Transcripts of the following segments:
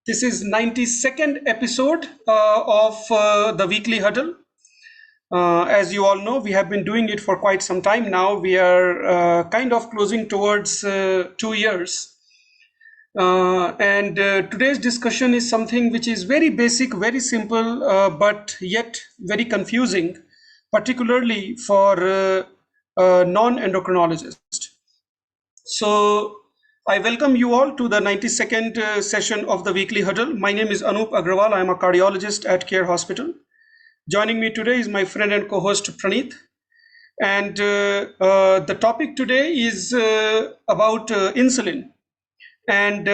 This is 92nd episode of the weekly huddle. As you all know, we have been doing it for quite some time now. We are kind of closing towards 2 years. And today's discussion is something which is very basic, very simple, but yet very confusing, particularly for non-endocrinologists. So I welcome you all to the 92nd session of the weekly huddle. My name is Anoop Agrawal. I am a cardiologist at Care Hospital. Joining me today is my friend and co-host Praneeth. And the topic today is about insulin. And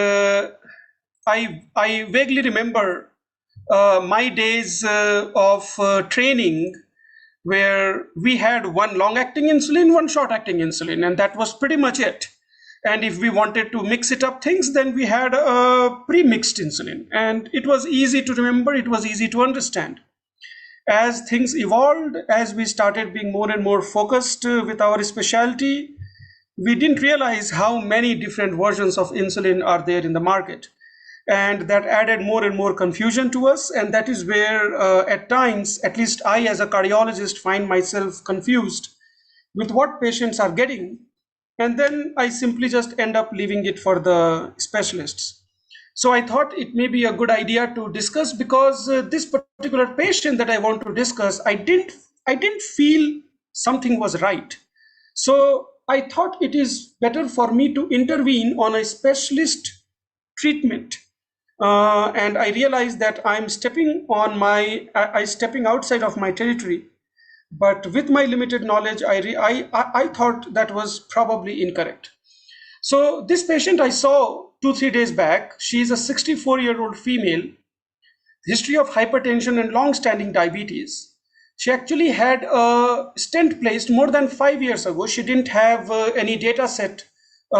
I vaguely remember my days of training where we had one long-acting insulin, one short-acting insulin, and that was pretty much it. And if we wanted to mix it up things, then we had a pre-mixed insulin. And it was easy to remember, it was easy to understand. As things evolved, as we started being more and more focused with our specialty, we didn't realize how many different versions of insulin are there in the market. And that added more and more confusion to us. And that is where at times, at least I as a cardiologist find myself confused with what patients are getting. And then I simply just end up leaving it for the specialists. So I thought it may be a good idea to discuss, because this particular patient that I want to discuss, I didn't feel something was right. So I thought it is better for me to intervene on a specialist treatment. And I realized that I'm stepping outside of my territory. But with my limited knowledge, I thought that was probably incorrect. So this patient I saw 2-3 days back, she is a 64-year-old female, history of hypertension and long-standing diabetes. She actually had a stent placed more than 5 years ago. She didn't have any data set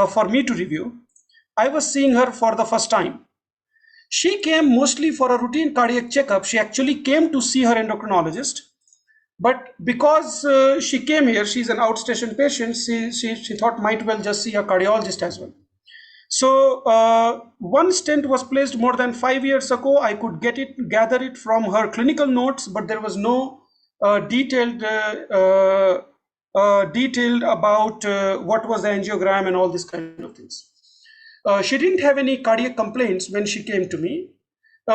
for me to review. I was seeing her for the first time. She came mostly for a routine cardiac checkup. She actually came to see her endocrinologist. But because she came here, she's an outstation patient, she thought might well just see a cardiologist as well. So one stent was placed more than 5 years ago. I could gather it from her clinical notes, but there was no detailed about what was the angiogram and all this kind of things. She didn't have any cardiac complaints when she came to me.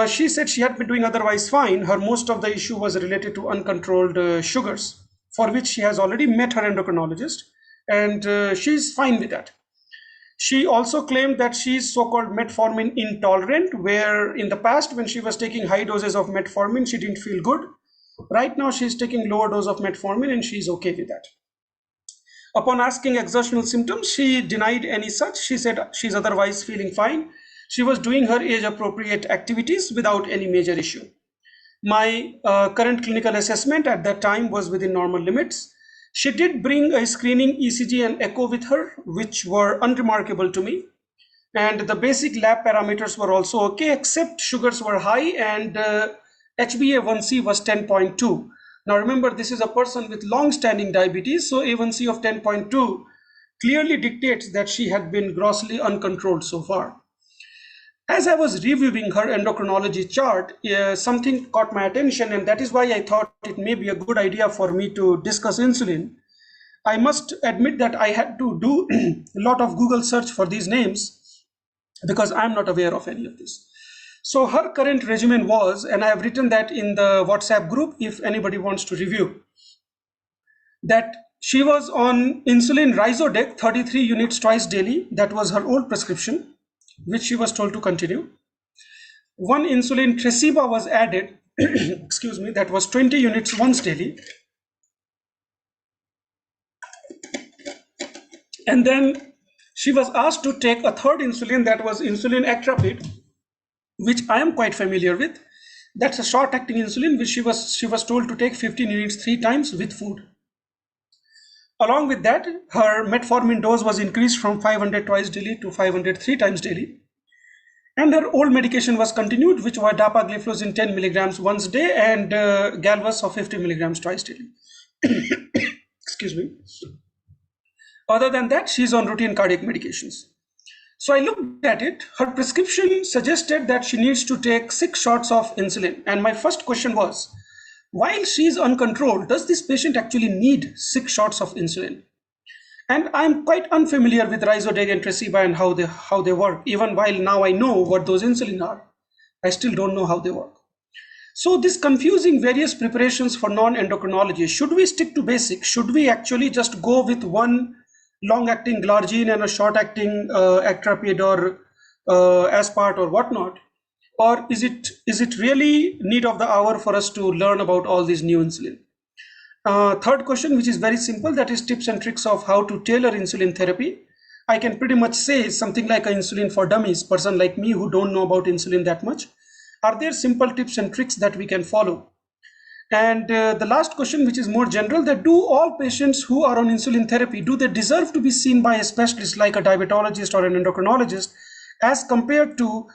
She said she had been doing otherwise fine. Her most of the issue was related to uncontrolled sugars, for which she has already met her endocrinologist, and she's fine with that. She also claimed that she's so-called metformin intolerant, where in the past when she was taking high doses of metformin, she didn't feel good. Right now she's taking lower dose of metformin and she's okay with that. Upon asking exertional symptoms, she denied any such. She said she's otherwise feeling fine. She was doing her age-appropriate activities without any major issue. My current clinical assessment at that time was within normal limits. She did bring a screening ECG and echo with her, which were unremarkable to me. And the basic lab parameters were also okay, except sugars were high and HbA1c was 10.2. Now remember, this is a person with long-standing diabetes, so A1c of 10.2 clearly dictates that she had been grossly uncontrolled so far. As I was reviewing her endocrinology chart, something caught my attention, and that is why I thought it may be a good idea for me to discuss insulin. I must admit that I had to do a lot of Google search for these names because I'm not aware of any of this. So her current regimen was, and I have written that in the WhatsApp group if anybody wants to review, that she was on insulin Rhizodec 33 units twice daily. That was her old prescription, which she was told to continue. One insulin Tresiba was added, excuse me, that was 20 units once daily. And then she was asked to take a third insulin, that was insulin Actrapid, which I am quite familiar with. That's a short-acting insulin, which she was told to take 15 units 3 times with food. Along with that, her metformin dose was increased from 500 twice daily to 500 3 times daily. And her old medication was continued, which were dapagliflozin 10 milligrams once a day and Galvus of 50 milligrams twice daily. Excuse me. Other than that, she's on routine cardiac medications. So I looked at it. Her prescription suggested that she needs to take 6 shots of insulin. And my first question was, while she is uncontrolled, does this patient actually need 6 shots of insulin? And I'm quite unfamiliar with Rhizodeg and Tresiba and how they work. Even while now I know what those insulin are, I still don't know how they work. So this confusing various preparations for non-endocrinology, should we stick to basics? Should we actually just go with one long-acting glargine and a short-acting actrapid or aspart or whatnot? Or is it really need of the hour for us to learn about all these new insulin? Third question, which is very simple, that is tips and tricks of how to tailor insulin therapy. I can pretty much say something like an insulin for dummies, person like me who don't know about insulin that much. Are there simple tips and tricks that we can follow? And the last question, which is more general, that do all patients who are on insulin therapy, do they deserve to be seen by a specialist like a diabetologist or an endocrinologist as compared to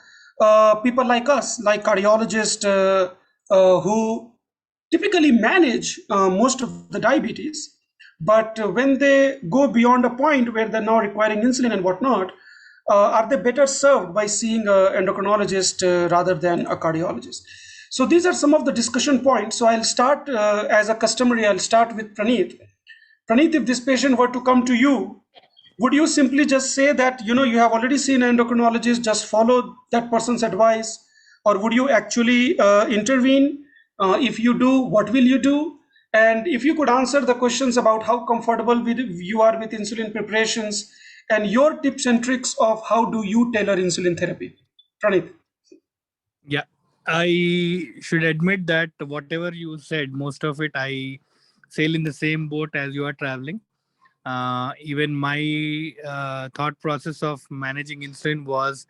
people like us, like cardiologists who typically manage most of the diabetes, but when they go beyond a point where they're now requiring insulin and whatnot, are they better served by seeing an endocrinologist rather than a cardiologist? So these are some of the discussion points. So I'll start as a customary, I'll start with Praneeth. Praneeth, if this patient were to come to you, would you simply just say that, you have already seen an endocrinologist, just follow that person's advice? Or would you actually intervene? If you do, what will you do? And if you could answer the questions about how comfortable you are with insulin preparations and your tips and tricks of how do you tailor insulin therapy. Pranit. Yeah, I should admit that whatever you said, most of it I sail in the same boat as you are traveling. Even my thought process of managing insulin was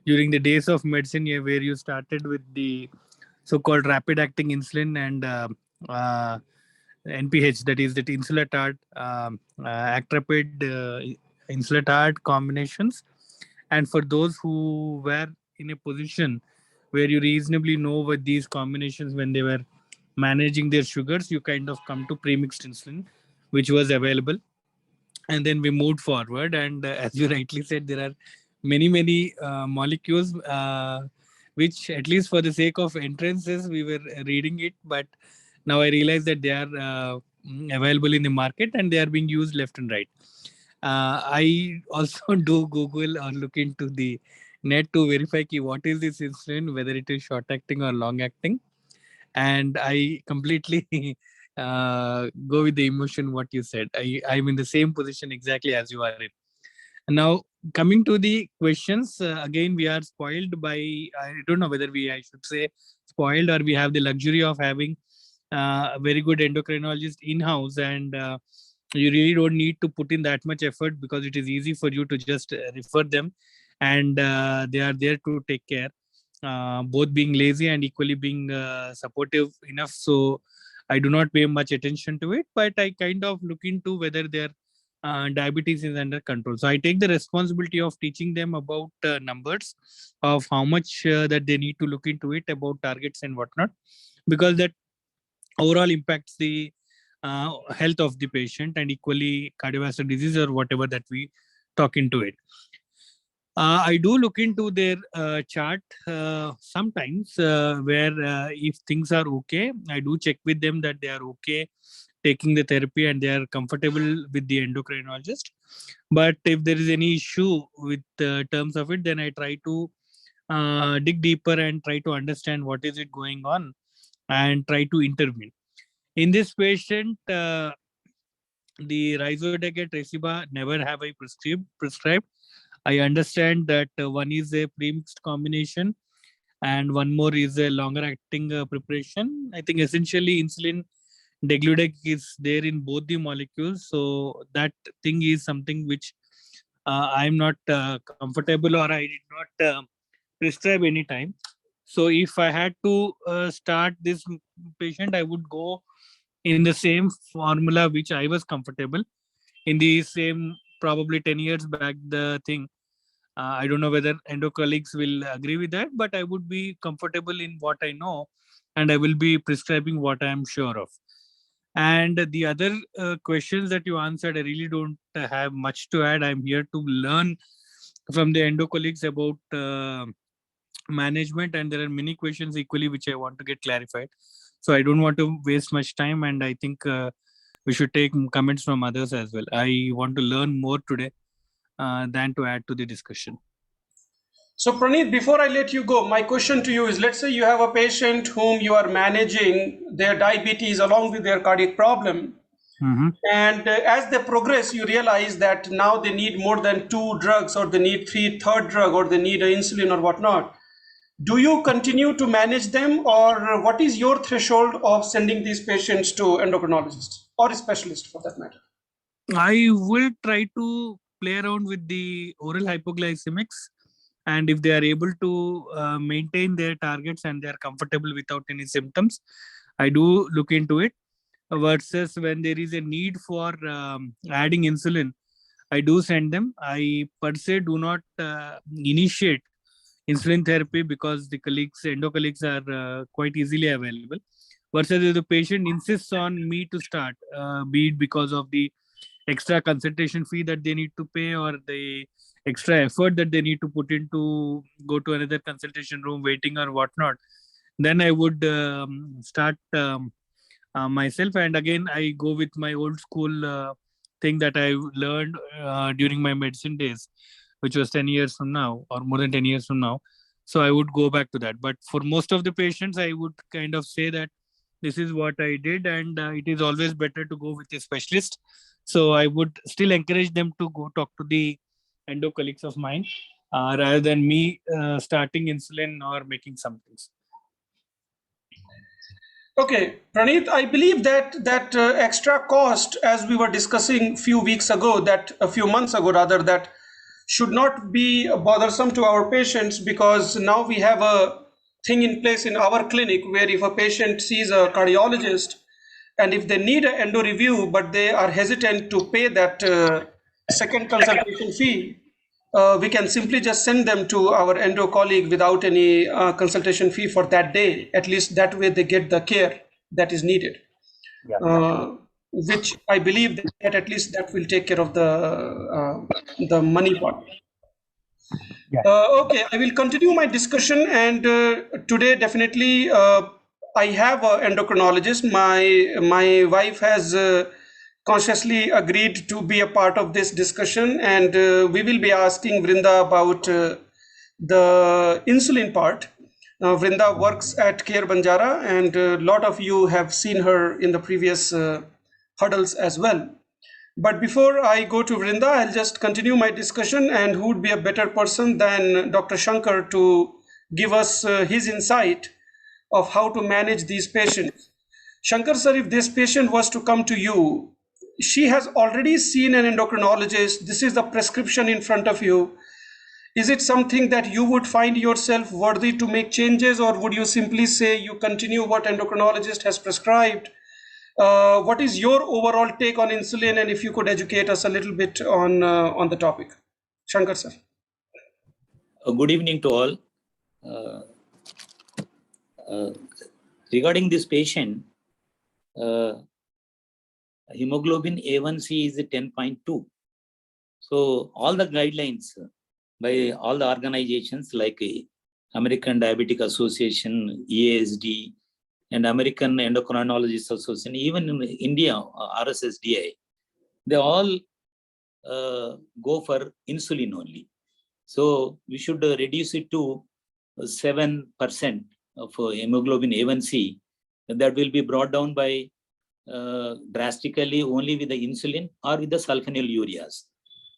during the days of medicine, yeah, where you started with the so-called rapid-acting insulin and NPH, that is that insulatard, actrapid, insulatard combinations. And for those who were in a position where you reasonably know what these combinations when they were managing their sugars, you kind of come to premixed insulin, which was available. And then we moved forward, and as you rightly said, there are many molecules which, at least for the sake of entrances, we were reading it, but now I realize that they are available in the market and they are being used left and right. I also do Google or look into the net to verify what is this insulin, whether it is short acting or long acting, and I completely go with the emotion what you said. I'm in the same position exactly as you are in. Now, coming to the questions, again, we are spoiled by, I don't know whether I should say spoiled, or we have the luxury of having a very good endocrinologist in-house, and you really don't need to put in that much effort because it is easy for you to just refer them, and they are there to take care, both being lazy and equally being supportive enough. So I do not pay much attention to it, but I kind of look into whether their diabetes is under control. So I take the responsibility of teaching them about numbers of how much that they need to look into it, about targets and whatnot, because that overall impacts the health of the patient and equally cardiovascular disease or whatever that we talk into it. I do look into their chart sometimes, where if things are okay, I do check with them that they are okay taking the therapy and they are comfortable with the endocrinologist. But if there is any issue with terms of it, then I try to dig deeper and try to understand what is it going on and try to intervene. In this patient, the Rhizodega Tresiba never have I prescribed. I understand that one is a premixed combination and one more is a longer acting preparation. I think essentially insulin degludec is there in both the molecules. So that thing is something which I'm not comfortable, or I did not prescribe any time. So if I had to start this patient, I would go in the same formula which I was comfortable in the same, probably 10 years back the thing. I don't know whether endo colleagues will agree with that, but I would be comfortable in what I know and I will be prescribing what I am sure of. And the other questions that you answered, I really don't have much to add. I'm here to learn from the endo colleagues about management, and there are many questions equally which I want to get clarified. So I don't want to waste much time, and I think we should take comments from others as well. I want to learn more today than to add to the discussion. So Praneeth, before I let you go, my question to you is, let's say you have a patient whom you are managing their diabetes along with their cardiac problem. Mm-hmm. And as they progress, you realize that now they need more than 2 drugs, or they need third drug, or they need insulin or whatnot. Do you continue to manage them, or what is your threshold of sending these patients to endocrinologists or a specialist for that matter? I will try to play around with the oral hypoglycemics, and if they are able to maintain their targets and they are comfortable without any symptoms, I do look into it. Versus when there is a need for adding insulin, I do send them. I per se do not initiate insulin therapy because the endo colleagues are quite easily available. Versus if the patient insists on me to start, be it because of the extra consultation fee that they need to pay, or the extra effort that they need to put into go to another consultation room waiting or whatnot, then I would start myself. And again, I go with my old school thing that I learned during my medicine days, which was 10 years from now or more than 10 years from now. So I would go back to that. But for most of the patients, I would kind of say that this is what I did, and it is always better to go with a specialist. So I would still encourage them to go talk to the endo colleagues of mine rather than me starting insulin or making some things. Okay, Praneeth, I believe that extra cost, as we were discussing a few months ago rather, that should not be bothersome to our patients, because now we have a thing in place in our clinic where if a patient sees a cardiologist and if they need an endo review but they are hesitant to pay that second consultation fee, we can simply just send them to our endo colleague without any consultation fee for that day. At least that way they get the care that is needed. Which I believe that at least that will take care of the money part. Okay, I will continue my discussion, and today definitely I have an endocrinologist. My wife has consciously agreed to be a part of this discussion, and we will be asking Vrinda about the insulin part. Vrinda works at Care Banjara, and a lot of you have seen her in the previous huddles as well. But before I go to Vrinda, I'll just continue my discussion, and who would be a better person than Dr. Shankar to give us his insight of how to manage these patients. Shankar sir, if this patient was to come to you, she has already seen an endocrinologist, this is the prescription in front of you. Is it something that you would find yourself worthy to make changes, or would you simply say you continue what endocrinologist has prescribed? What is your overall take on insulin, and if you could educate us a little bit on the topic? Shankar sir. Good evening to all. Regarding this patient, hemoglobin A1C is 10.2. So all the guidelines by all the organizations like American Diabetic Association, EASD, and American Endocrinologist Association, even in India, RSSDI, they all go for insulin only. So we should reduce it to 7% of hemoglobin A1C. That will be brought down by drastically only with the insulin or with the sulfonylureas.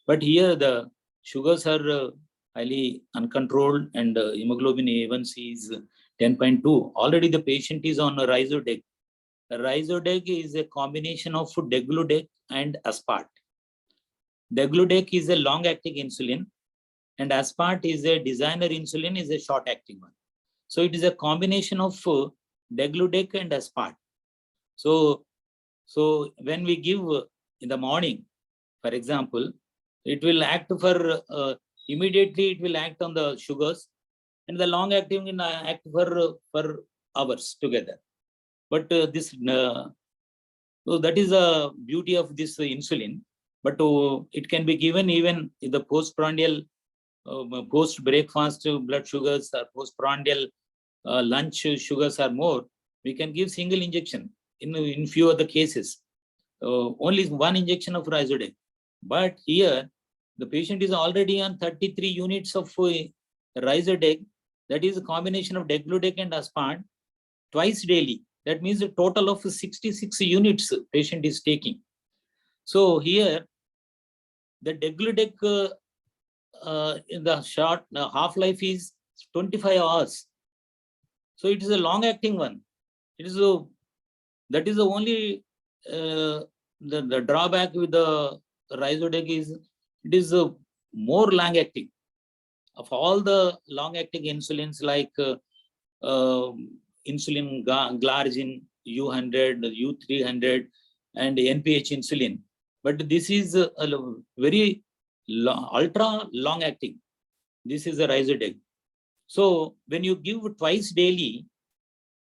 But here the sugars are highly uncontrolled, and hemoglobin A1C is 10.2. Already the patient is on a Rhizodec. Rhizodec is a combination of degludec and aspart. Degludec is a long-acting insulin, and aspart is a designer insulin, is a short-acting one. So it is a combination of degludec and aspart. So when we give in the morning, for example, it will act for immediately. It will act on the sugars, and the long-acting will act for hours together. But so that is the beauty of this insulin. But it can be given even in the postprandial post-breakfast blood sugars or postprandial lunch sugars are more, we can give single injection in few of the cases. Only one injection of Rhizodec. But here, the patient is already on 33 units of Rhizodec. That is a combination of Degludec and Aspart twice daily. That means a total of 66 units patient is taking. So here, the Degludec in the short half-life is 25 hours. So it is a long-acting one. It is that is the only the drawback with the Rhizodec is it is more long-acting. Of all the long-acting insulins like insulin glargine, U100, U300, and NPH insulin, but this is a very ultra long-acting. This is a Rhizodec. So when you give twice daily,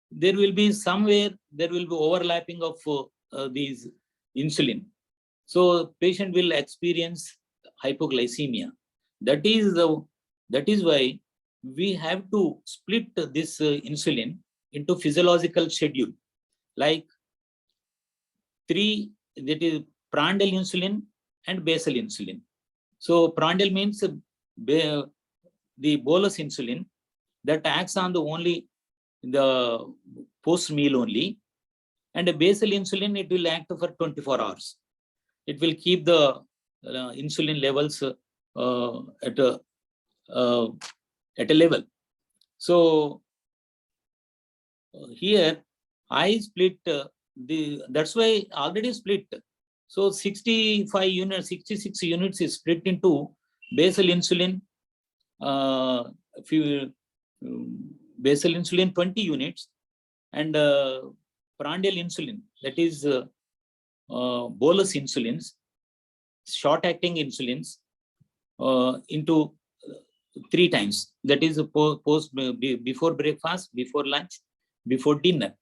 there will be somewhere there will be overlapping of these insulin. So patient will experience hypoglycemia. That is why we have to split this insulin into physiological schedule, like 3, that is prandial insulin and basal insulin. So prandial means the bolus insulin that acts on the only the post meal only, and a basal insulin, it will act for 24 hours. It will keep the insulin levels at a level. So here I split that's why already split. So 65 units, 66 units is split into basal insulin, basal insulin 20 units, and prandial insulin, that is bolus insulins, short-acting insulins, into 3 times. That is before breakfast, before lunch, before dinner.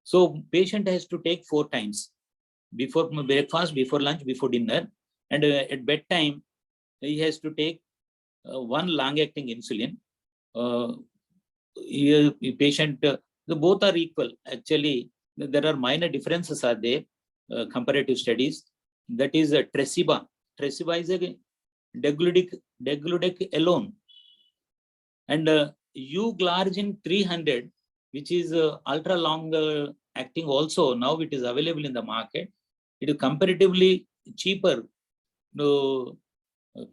So patient has to take 4 times: before breakfast, before lunch, before dinner, and at bedtime he has to take 1 long-acting insulin. Here, patient, the both are equal. Actually, there are minor differences are there, comparative studies. That is Tresiba. Tresiba is a Degludec alone. And Uglargine 300, which is ultra long acting also, now it is available in the market. It is comparatively cheaper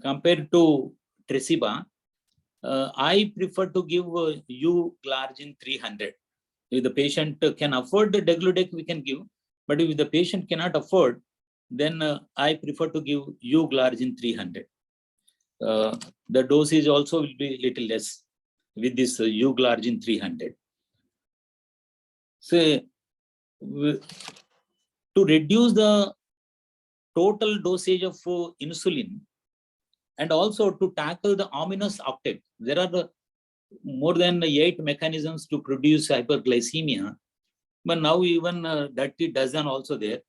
compared to Tresiba. I prefer to give Uglargine 300. If the patient can afford the Degludec, we can give. But if the patient cannot afford, then I prefer to give Uglargine 300. The dosage also will be little less with this Uglargine 300. So, to reduce the total dosage of insulin, and also to tackle the ominous uptake, there are more than 8 mechanisms to produce hyperglycemia, but now even dirty dozen also there.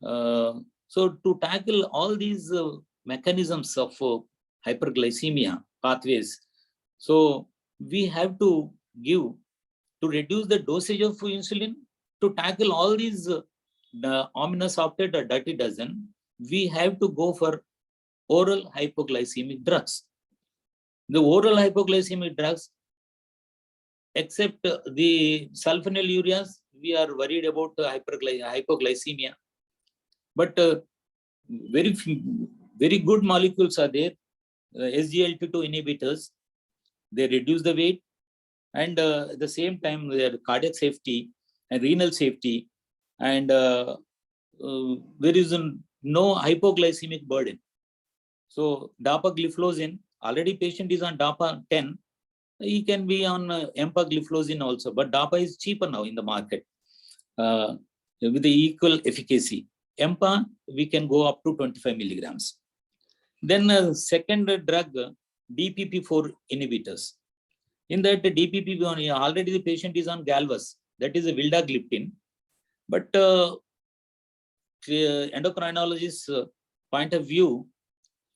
So to tackle all these mechanisms of hyperglycemia pathways, so we have to give, to reduce the dosage of insulin, to tackle all these the ominous uptake or dirty dozen, we have to go for oral hypoglycemic drugs. The oral hypoglycemic drugs, except the sulfonylureas, we are worried about hypoglycemia. But very good molecules are there. SGLT2 inhibitors, they reduce the weight, and at the same time, their cardiac safety and renal safety, and there is no hypoglycemic burden. So dapagliflozin, already patient is on DAPA 10, he can be on empagliflozin also, but DAPA is cheaper now in the market with the equal efficacy. EMPA, we can go up to 25 milligrams. Then second drug, DPP4 inhibitors. In that DPP4, already the patient is on Galvus, that is a vildagliptin. But endocrinologist's point of view,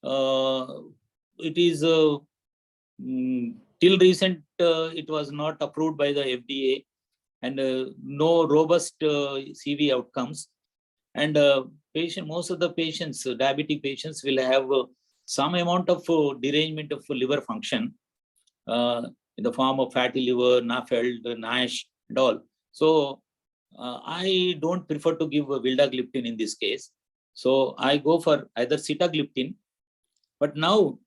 it is till recent, it was not approved by the FDA, and no robust CV outcomes. And most of the patients, diabetic patients, will have some amount of derangement of liver function in the form of fatty liver, NAFLD, NASH, and all. So I don't prefer to give vildagliptin in this case. So I go for either sitagliptin. But now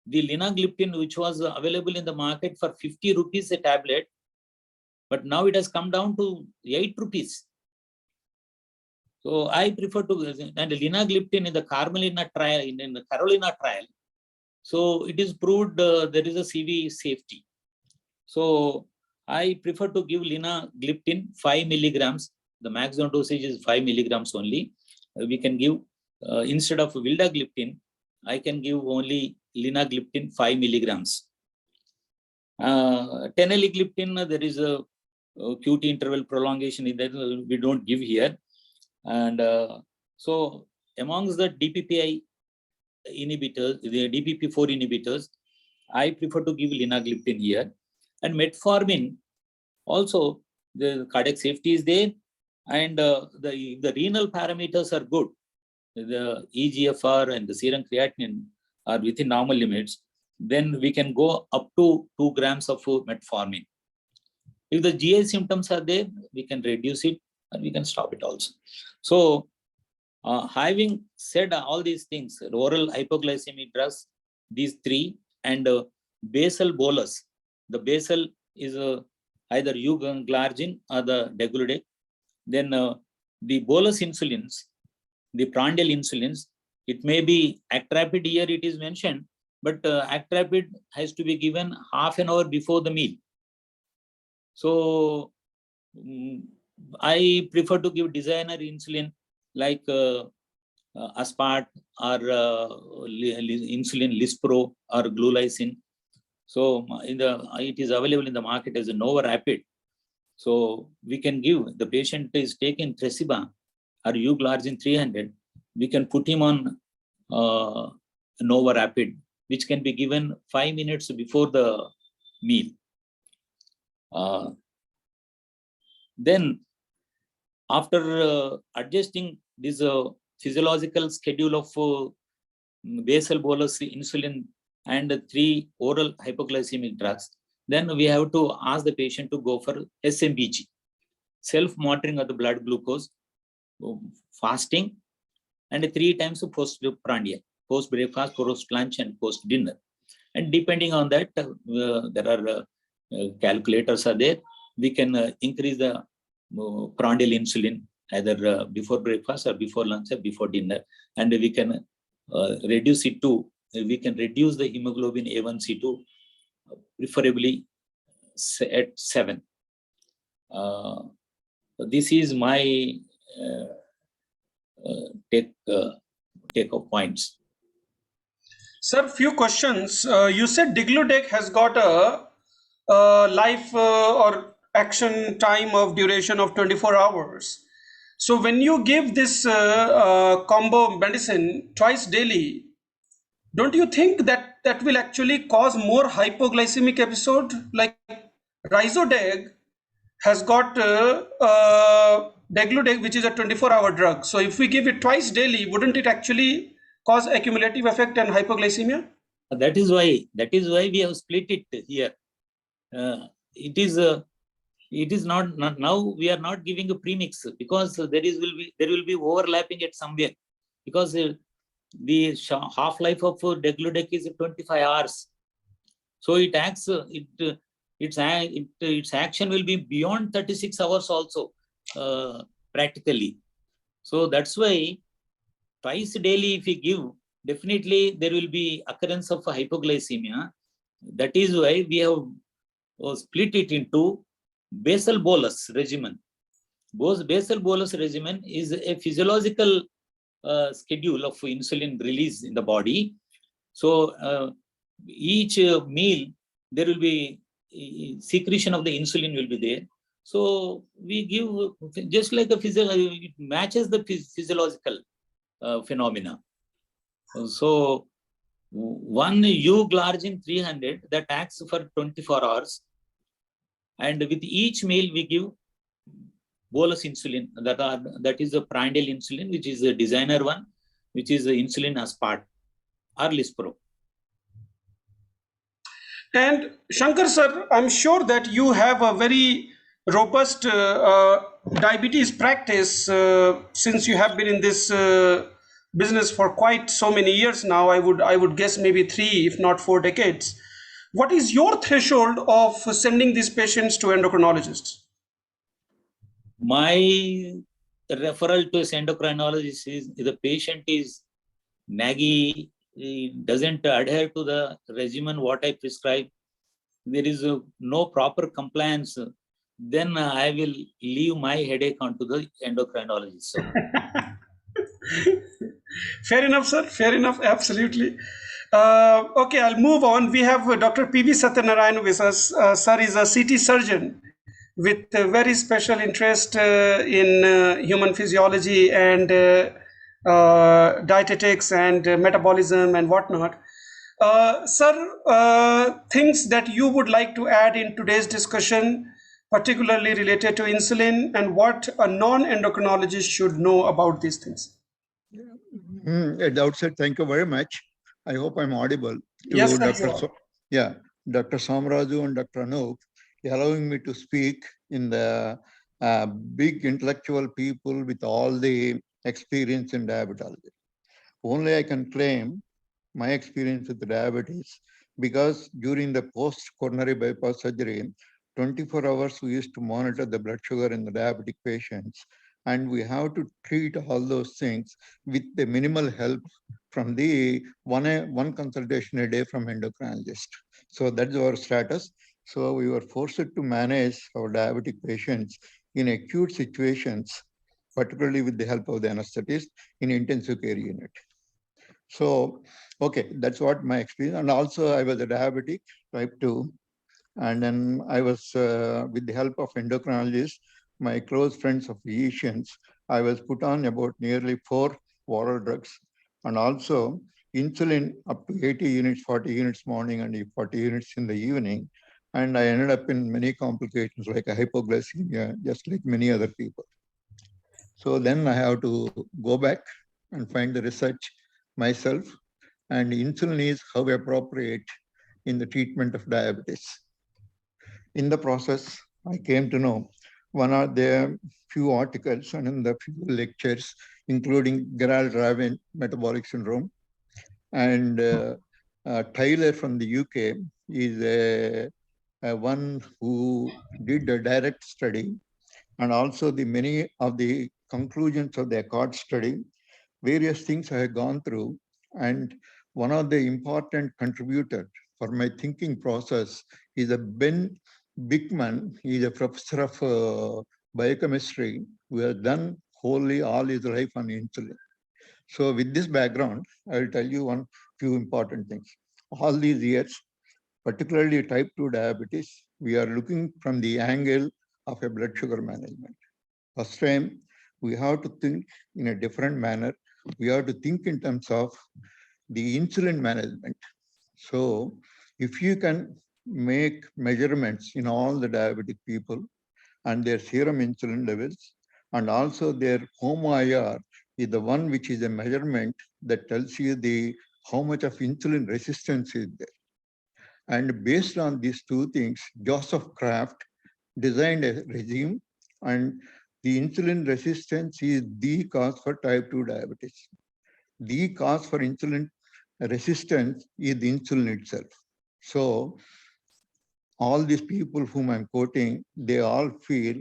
the linagliptin, which was available in the market for 50 rupees a tablet, but now it has come down to 8 rupees. So I prefer to, and linagliptin in the Carmelina trial, in the Carolina trial, so it is proved there is a CV safety. So I prefer to give linagliptin 5 milligrams. The maximum dosage is 5 milligrams only. We can give, instead of vildagliptin, I can give only linagliptin 5 milligrams. Teneligliptin, there is a QT interval prolongation in that we don't give here. And so amongst the DPPI inhibitors, the DPP4 inhibitors, I prefer to give linagliptin here. And metformin, also the cardiac safety is there, and the renal parameters are good. The eGFR and the serum creatinine are within normal limits, then we can go up to 2 grams of metformin. If the GI symptoms are there, we can reduce it and we can stop it also. So having said all these things, oral hypoglycemic drugs, these 3, and basal bolus. The basal is either euglargine or the degludec. Then the bolus insulins, the prandial insulins, it may be Actrapid here it is mentioned, but Actrapid has to be given half an hour before the meal. So I prefer to give designer insulin like Aspart or insulin Lispro or Glulysin. So it is available in the market as a Nova Rapid. So we can give, the patient is taking Tresiba or euglargine 300, we can put him on Nova Rapid, which can be given 5 minutes before the meal. Then after adjusting this physiological schedule of basal bolus insulin and 3 oral hypoglycemic drugs, then we have to ask the patient to go for SMBG, self-monitoring of the blood glucose, fasting, and 3 times postprandial, post-breakfast, post-lunch, and post-dinner. And depending on that, there are calculators are there. We can increase the prandial insulin either before breakfast or before lunch or before dinner, and we can reduce it to, we can reduce the hemoglobin A1C to preferably at 7. This is my take of points. Sir, few questions. You said Digludec has got a life or action time of duration of 24 hours. So when you give this combo medicine twice daily, don't you think that that will actually cause more hypoglycemic episode? Like Rhizodeg has got Degludec, which is a 24-hour drug. So if we give it twice daily, wouldn't it actually cause accumulative effect and hypoglycemia? That is why we have split it here. It is not now we are not giving a premix because there will be overlapping at somewhere, because the half-life of Degludec is 25 hours. So it acts, its action will be beyond 36 hours also, practically. So that's why twice daily if we give, definitely there will be occurrence of hypoglycemia. That is why we have split it into basal bolus regimen. Basal bolus regimen is a physiological schedule of insulin release in the body. So each meal there will be secretion of the insulin will be there. So we give just like a it matches the physiological phenomena. So one euglargine 300 that acts for 24 hours. And with each meal, we give bolus insulin. That is the prandial insulin, which is the designer one, which is the insulin aspart or Lispro. And Shankar sir, I'm sure that you have a very robust diabetes practice since you have been in this business for quite so many years now. I would guess maybe 3, if not 4 decades. What is your threshold of sending these patients to endocrinologists? My referral to endocrinologist is the patient is naggy, he doesn't adhere to the regimen what I prescribe, there is no proper compliance, then I will leave my headache onto the endocrinologist. So. Fair enough, sir. Fair enough. Absolutely. Okay, I'll move on. We have Dr. P.V. Satyanarayan with us. Sir is a CT surgeon with a very special interest in human physiology and dietetics and metabolism and whatnot. Sir, things that you would like to add in today's discussion, particularly related to insulin and what a non-endocrinologist should know about these things? At the outset, thank you very much. I hope I'm audible to Yes, sir, Dr. Samraju and Dr. Anoop, allowing me to speak in the big intellectual people with all the experience in diabetology. Only I can claim my experience with diabetes because during the post-coronary bypass surgery, 24 hours we used to monitor the blood sugar in the diabetic patients, and we have to treat all those things with the minimal help from the one consultation a day from endocrinologist. So that's our status. So we were forced to manage our diabetic patients in acute situations, particularly with the help of the anesthetist in intensive care unit. So, okay, that's what my experience. And also I was a diabetic, type 2. And then I was, with the help of endocrinologists, my close friends of physicians, I was put on about nearly 4 oral drugs. And also insulin up to 80 units, 40 units morning and 40 units in the evening. And I ended up in many complications like a hypoglycemia, just like many other people. So then I have to go back and find the research myself. And insulin is how appropriate in the treatment of diabetes. In the process, I came to know one of the few articles and in the few lectures, including Gerald Raven, metabolic syndrome, and Tyler from the UK is one who did a direct study, and also the many of the conclusions of the Accord study. Various things I have gone through, and one of the important contributors for my thinking process is a Ben Bickman. He is a professor of biochemistry who has done wholly all his life on insulin. So with this background, I will tell you one few important things. All these years, particularly type 2 diabetes, we are looking from the angle of a blood sugar management. First time, we have to think in a different manner. We have to think in terms of the insulin management. So if you can make measurements in all the diabetic people and their serum insulin levels, and also their HOMO-IR is the one which is a measurement that tells you the how much of insulin resistance is there. And based on these two things, Joseph Kraft designed a regime, and the insulin resistance is the cause for type 2 diabetes. The cause for insulin resistance is the insulin itself. So all these people whom I'm quoting, they all feel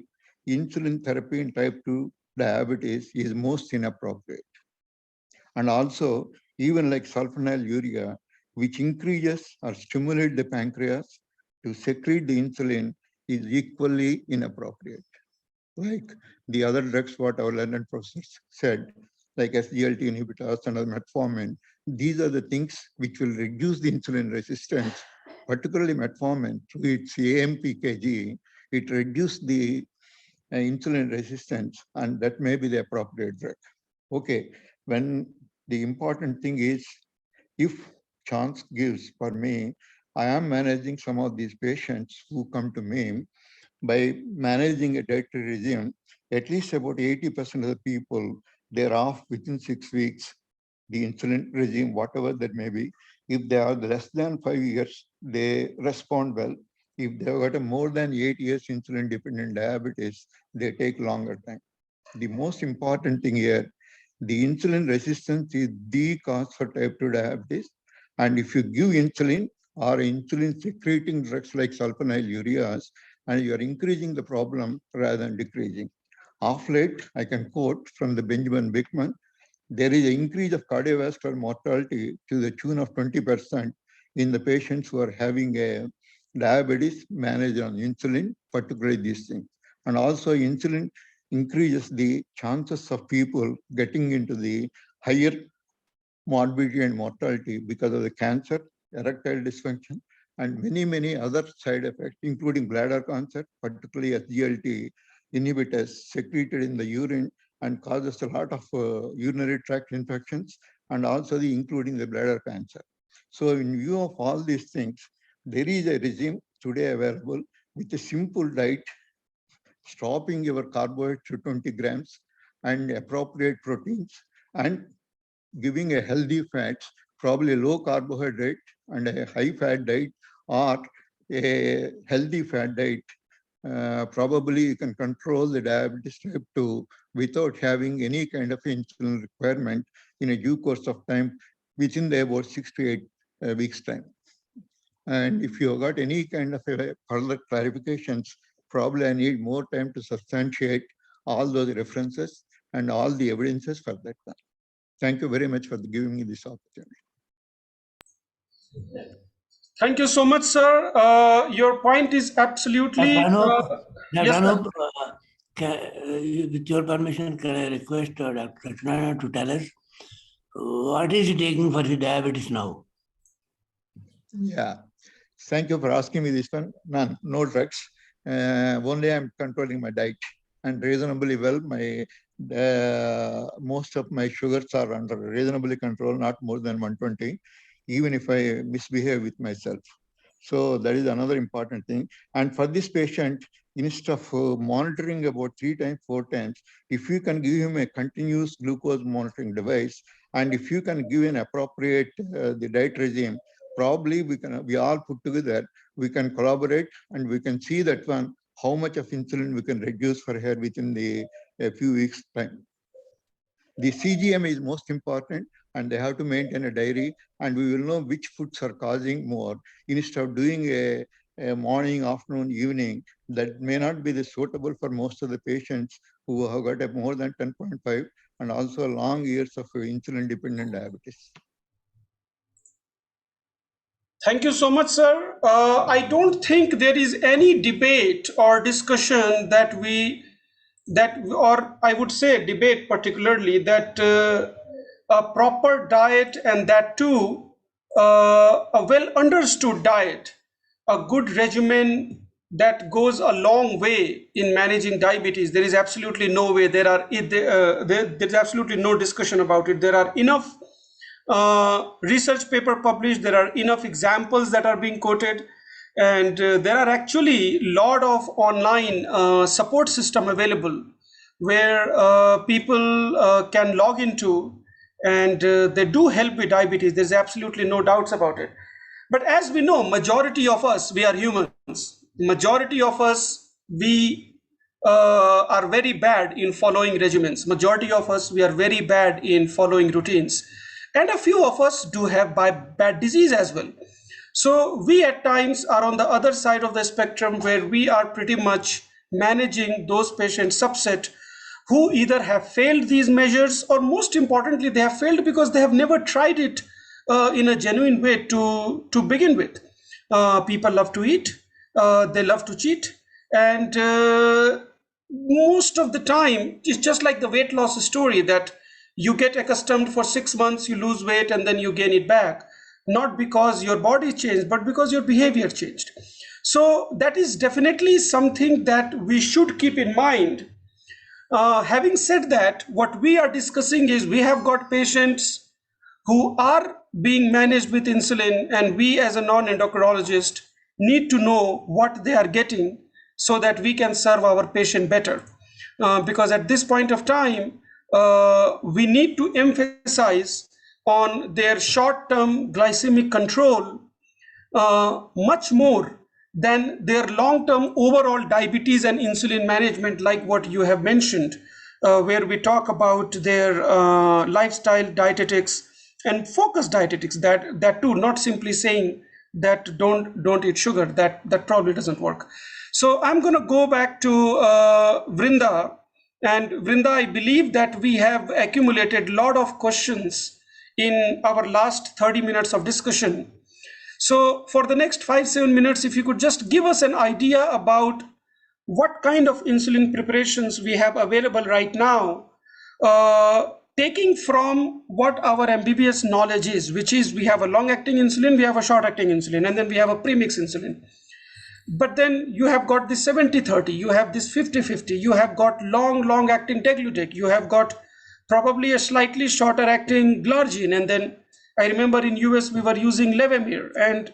insulin therapy in type 2 diabetes is most inappropriate. And also, even like sulfonylurea, which increases or stimulates the pancreas to secrete the insulin, is equally inappropriate. Like the other drugs, what our learned professors said, like SGLT inhibitors and metformin, these are the things which will reduce the insulin resistance, particularly metformin through its AMPKG. It reduces the insulin resistance, and that may be the appropriate drug. Okay, when the important thing is, if chance gives for me, I am managing some of these patients who come to me. By managing a dietary regime, at least about 80% of the people, they're off within 6 weeks, the insulin regime, whatever that may be. If they are less than 5 years, they respond well. If they've got a more than 8 years insulin-dependent diabetes, they take longer time. The most important thing here, the insulin resistance is the cause for type 2 diabetes. And if you give insulin or insulin secreting drugs like sulfonylureas, and you are increasing the problem rather than decreasing. Of late, I can quote from the Benjamin Bickman, there is an increase of cardiovascular mortality to the tune of 20% in the patients who are having a diabetes managed on insulin, particularly these things. And also insulin increases the chances of people getting into the higher morbidity and mortality because of the cancer, erectile dysfunction, and many, many other side effects, including bladder cancer, particularly SGLT inhibitors secreted in the urine and causes a lot of urinary tract infections, and also including the bladder cancer. So in view of all these things, there is a regime today available with a simple diet, stopping your carbohydrates to 20 grams and appropriate proteins, and giving a healthy fats, probably low carbohydrate and a high fat diet, or a healthy fat diet. Probably you can control the diabetes type 2 without having any kind of insulin requirement in a due course of time within about 6 to 8 weeks time. And if you have got any kind of further clarifications, probably I need more time to substantiate all those references and all the evidences for that one. Thank you very much for giving me this opportunity. Thank you so much, sir. Your point is absolutely. Yes, Anoop, with your permission, can I request Dr. Satyanarayana to tell us what is he taking for the diabetes now? Yeah, thank you for asking me this one. None, no drugs. Only I'm controlling my diet and reasonably well. My most of my sugars are under reasonably control, not more than 120, even if I misbehave with myself. So that is another important thing. And for this patient, instead of monitoring about 3 times, 4 times, if you can give him a continuous glucose monitoring device, and if you can give an appropriate the diet regime, probably we all put together, we can collaborate and we can see that one, how much of insulin we can reduce for her within a few weeks time. The CGM is most important, and they have to maintain a diary, and we will know which foods are causing more. Instead of doing a morning, afternoon, evening, that may not be the suitable for most of the patients who have got a more than 10.5 and also long years of insulin-dependent diabetes. Thank you so much, sir. I don't think there is any debate or discussion or I would say debate particularly, that a proper diet, and that too a well understood diet, a good regimen, that goes a long way in managing diabetes. There is absolutely no way. There's absolutely no discussion about it. There are enough research paper published. There are enough examples that are being quoted, and there are actually lot of online support system available where people can log into, and they do help with diabetes. There's absolutely no doubts about it. But as we know, majority of us, we are humans. Majority of us, we are very bad in following regimens. Majority of us, we are very bad in following routines. And a few of us do have bad disease as well. So we at times are on the other side of the spectrum, where we are pretty much managing those patient subset who either have failed these measures, or most importantly, they have failed because they have never tried it in a genuine way to begin with. People love to eat, they love to cheat, and most of the time it's just like the weight loss story, that you get accustomed for 6 months, you lose weight, and then you gain it back, not because your body changed, but because your behavior changed. So that is definitely something that we should keep in mind. Having said that, what we are discussing is, we have got patients who are being managed with insulin, and we as a non-endocrinologist need to know what they are getting so that we can serve our patient better. Because at this point of time, we need to emphasize on their short-term glycemic control much more than their long-term overall diabetes and insulin management, like what you have mentioned, where we talk about their lifestyle dietetics and focused dietetics. That too, not simply saying that don't eat sugar. That probably doesn't work. So I'm going to go back to Vrinda. And Vrinda, I believe that we have accumulated a lot of questions in our last 30 minutes of discussion. So for the next 5-7 minutes, if you could just give us an idea about what kind of insulin preparations we have available right now, taking from what our MBBS knowledge is, which is we have a long-acting insulin, we have a short-acting insulin, and then we have a premix insulin. But then you have got this 70-30, you have this 50-50, you have got long-acting degludec, you have got probably a slightly shorter acting glargine, and then I remember in US we were using Levemir, and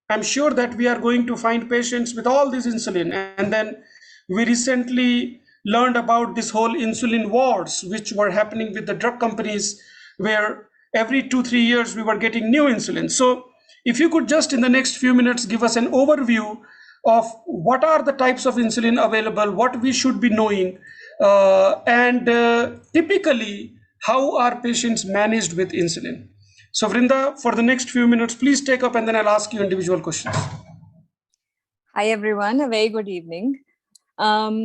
I'm sure that we are going to find patients with all this insulin. And then we recently learned about this whole insulin wars, which were happening with the drug companies, where every 2-3 years we were getting new insulin. So if you could just in the next few minutes give us an overview of what are the types of insulin available, what we should be knowing, and typically how are patients managed with insulin. So Vrinda, for the next few minutes, please take up, and then I'll ask you individual questions. Hi, everyone. A very good evening. I'll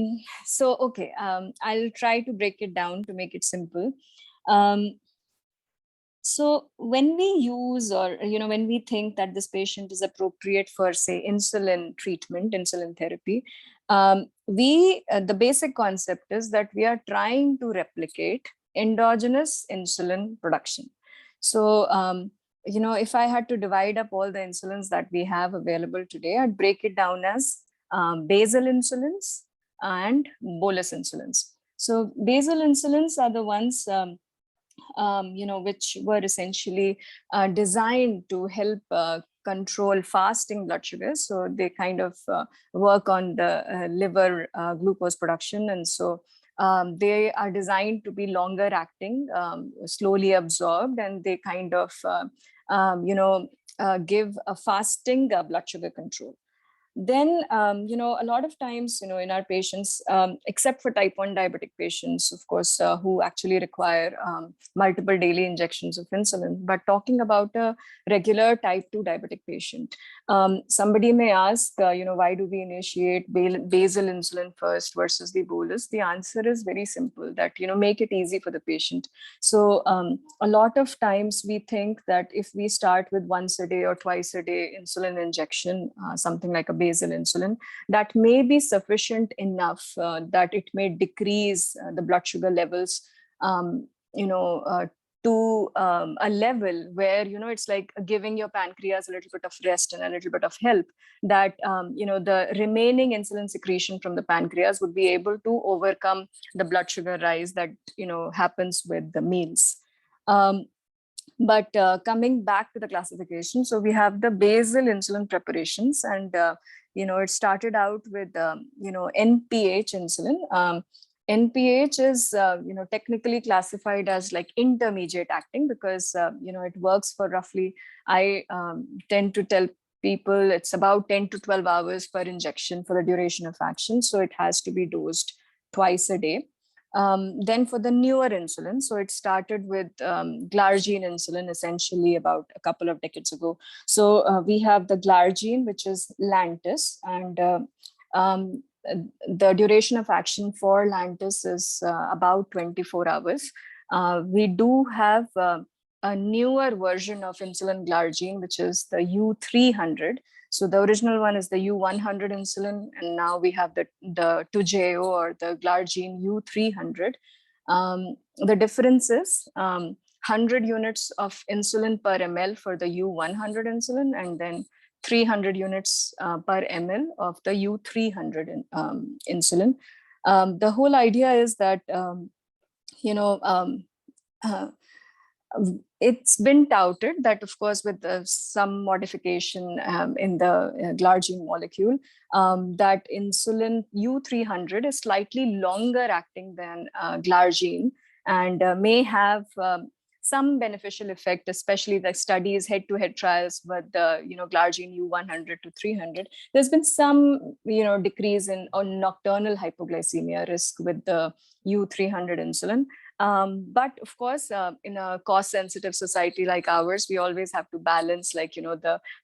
try to break it down to make it simple. So when we use, or when we think that this patient is appropriate for, say, insulin treatment, insulin therapy, the basic concept is that we are trying to replicate endogenous insulin production. So, if I had to divide up all the insulins that we have available today, I'd break it down as basal insulins and bolus insulins. So basal insulins are the ones, which were essentially designed to help control fasting blood sugar. So they kind of work on the liver glucose production. And so they are designed to be longer acting, slowly absorbed, and they kind of, give a fasting blood sugar control. Then, a lot of times, in our patients, except for type 1 diabetic patients, of course, who actually require multiple daily injections of insulin, but talking about a regular type 2 diabetic patient, somebody may ask, why do we initiate basal insulin first versus the bolus? The answer is very simple, that, make it easy for the patient. So a lot of times we think that if we start with once a day or twice a day insulin injection, something like a basal insulin, that may be sufficient enough that it may decrease the blood sugar levels, to a level where, it's like giving your pancreas a little bit of rest and a little bit of help, that, the remaining insulin secretion from the pancreas would be able to overcome the blood sugar rise that, happens with the meals. But coming back to the classification, so we have the basal insulin preparations, and it started out with NPH insulin. NPH is technically classified as like intermediate acting, because it works for roughly, I tend to tell people it's about 10 to 12 hours per injection for the duration of action. So it has to be dosed twice a day. Then for the newer insulin, so it started with glargine insulin essentially about a couple of decades ago. So we have the glargine, which is Lantus, and the duration of action for Lantus is about 24 hours. We do have a newer version of insulin glargine, which is the U300. So the original one is the U100 insulin, and now we have the Toujeo or the glargine U300. The difference is 100 units of insulin per ml for the U100 insulin, and then 300 units per ml of the U300 insulin. The whole idea is that, It's been touted that, of course, with some modification in the glargine molecule, that insulin U300 is slightly longer acting than glargine, and may have some beneficial effect, especially the studies, head-to-head trials with the glargine U100 to 300. There's been some decrease in nocturnal hypoglycemia risk with the U300 insulin. But of course, in a cost-sensitive society like ours, we always have to balance,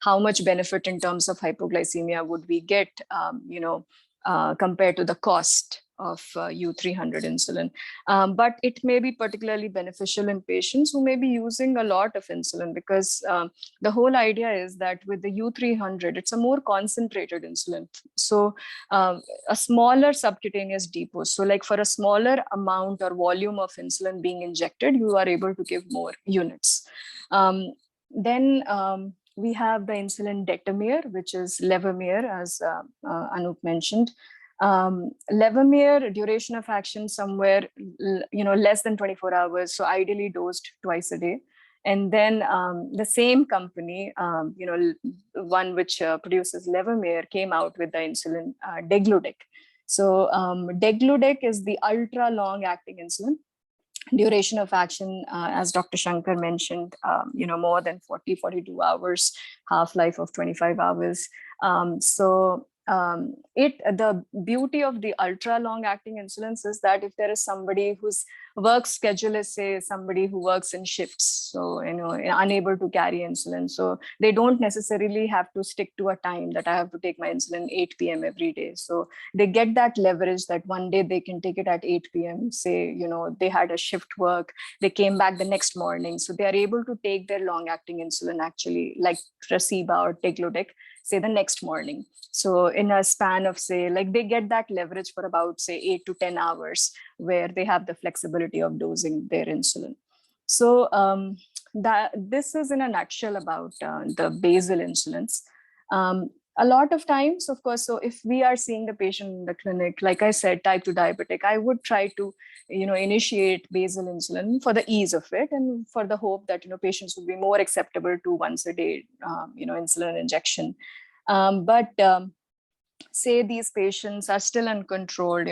how much benefit in terms of hypoglycemia would we get, compared to the cost of U300 insulin. But it may be particularly beneficial in patients who may be using a lot of insulin, because the whole idea is that with the U300, it's a more concentrated insulin. So a smaller subcutaneous depot. So like for a smaller amount or volume of insulin being injected, you are able to give more units. Then we have the insulin detamere, which is levemir, as Anoop mentioned. Levemir duration of action somewhere less than 24 hours, so ideally dosed twice a day. And then the same company, one which produces levemir, came out with the insulin degludec. So degludec is the ultra long acting insulin. Duration of action, as Dr. Shankar mentioned, more than 42 hours, half-life of 25 hours. The beauty of the ultra long acting insulins is that if there is somebody whose work schedule is, say, somebody who works in shifts, so unable to carry insulin, so they don't necessarily have to stick to a time that I have to take my insulin 8 p.m. every day. So they get that leverage that one day they can take it at 8 p.m. Say, they had a shift work, they came back the next morning, so they are able to take their long acting insulin, actually like Tresiba or degludec, say the next morning. So in a span of, say, like they get that leverage for about, say, 8 to 10 hours, where they have the flexibility of dosing their insulin. So this is in a nutshell about the basal insulins. A lot of times, of course, so if we are seeing the patient in the clinic, like I said, type 2 diabetic, I would try to, initiate basal insulin for the ease of it, and for the hope that, patients would be more acceptable to once a day, insulin injection. But say these patients are still uncontrolled,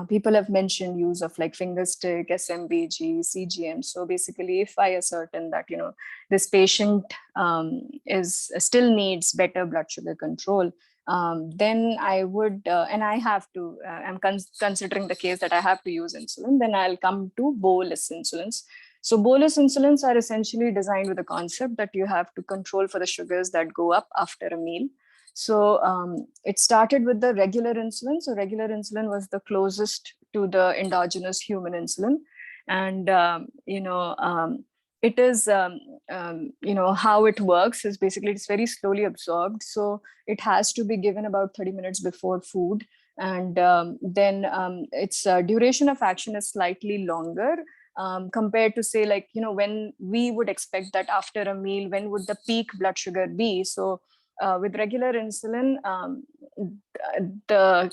people have mentioned use of like finger stick, SMBG, CGM. So basically, if I ascertain that, this patient still needs better blood sugar control, then I would, and I have to, I'm considering the case that I have to use insulin, then I'll come to bolus insulins. So bolus insulins are essentially designed with the concept that you have to control for the sugars that go up after a meal. So it started with the regular insulin. So regular insulin was the closest to the endogenous human insulin. And, it is, how it works is basically it's very slowly absorbed. So it has to be given about 30 minutes before food. And then its duration of action is slightly longer compared to, say, like, when we would expect that after a meal, when would the peak blood sugar be? So with regular insulin, the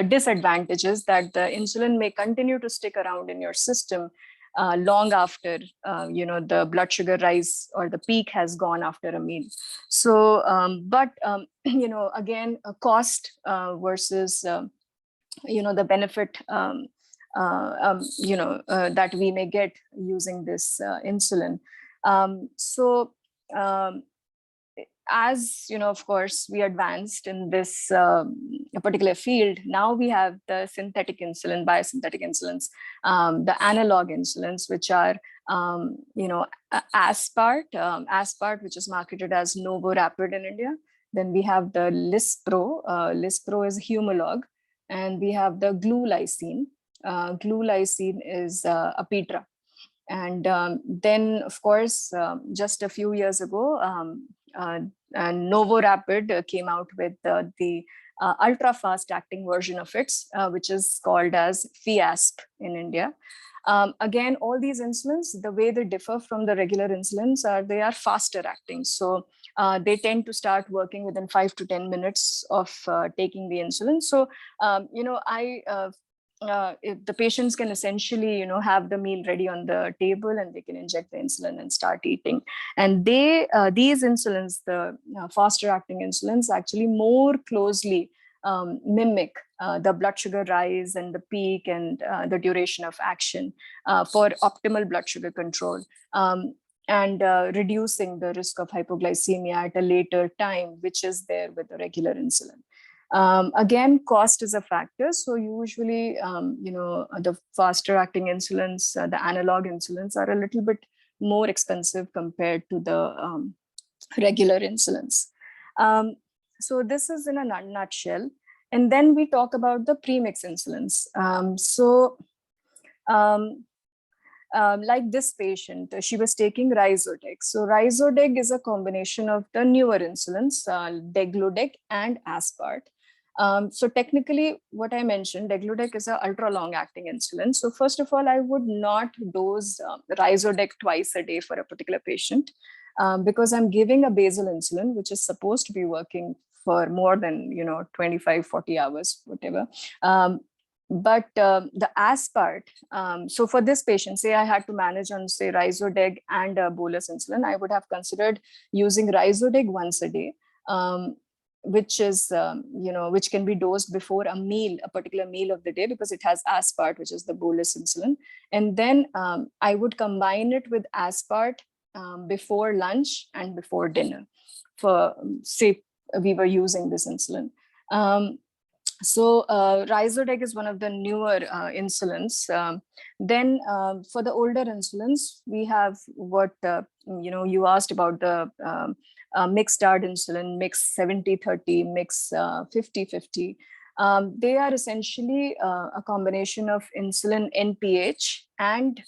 disadvantage is that the insulin may continue to stick around in your system long after the blood sugar rise or the peak has gone after a meal. So, again, a cost versus the benefit that we may get using this insulin. As of course, we advanced in this particular field, now we have the synthetic insulin, biosynthetic insulins, the analog insulins, which are, Aspart, which is marketed as Novorapid in India. Then we have the Lispro. Lispro is Humalog. And we have the glulicine. Glulicine is Apitra. And then, of course, just a few years ago, Novorapid came out with the ultra fast acting version of it, which is called as Fiasp in India. Again, all these insulins, the way they differ from the regular insulins are they are faster acting. So they tend to start working within 5 to 10 minutes of taking the insulin. So, I the patients can essentially, have the meal ready on the table and they can inject the insulin and start eating. And these insulins, the faster acting insulins, actually more closely mimic the blood sugar rise and the peak and the duration of action for optimal blood sugar control. And reducing the risk of hypoglycemia at a later time, which is there with the regular insulin. Again, cost is a factor. So usually, the faster acting insulins, the analog insulins are a little bit more expensive compared to the regular insulins. So this is in a nutshell. And then we talk about the premix insulins. Like this patient, she was taking Rhizodeg. So Rhizodeg is a combination of the newer insulins, Degludec and Aspart. So technically, what I mentioned, Degludec is an ultra long acting insulin. So first of all, I would not dose Rhizodeg twice a day for a particular patient because I'm giving a basal insulin, which is supposed to be working for more than 25, 40 hours, whatever. But the Aspart, so for this patient, say I had to manage on, say, Rhizodeg and bolus insulin, I would have considered using Rhizodeg once a day, which is, which can be dosed before a meal, a particular meal of the day, because it has Aspart, which is the bolus insulin. And then I would combine it with Aspart before lunch and before dinner for, say, we were using this insulin. So Rhizodeg is one of the newer insulins. Then for the older insulins, we have what, you asked about the mixed DARD insulin, mix 70-30, mix 50-50. They are essentially a combination of insulin NPH and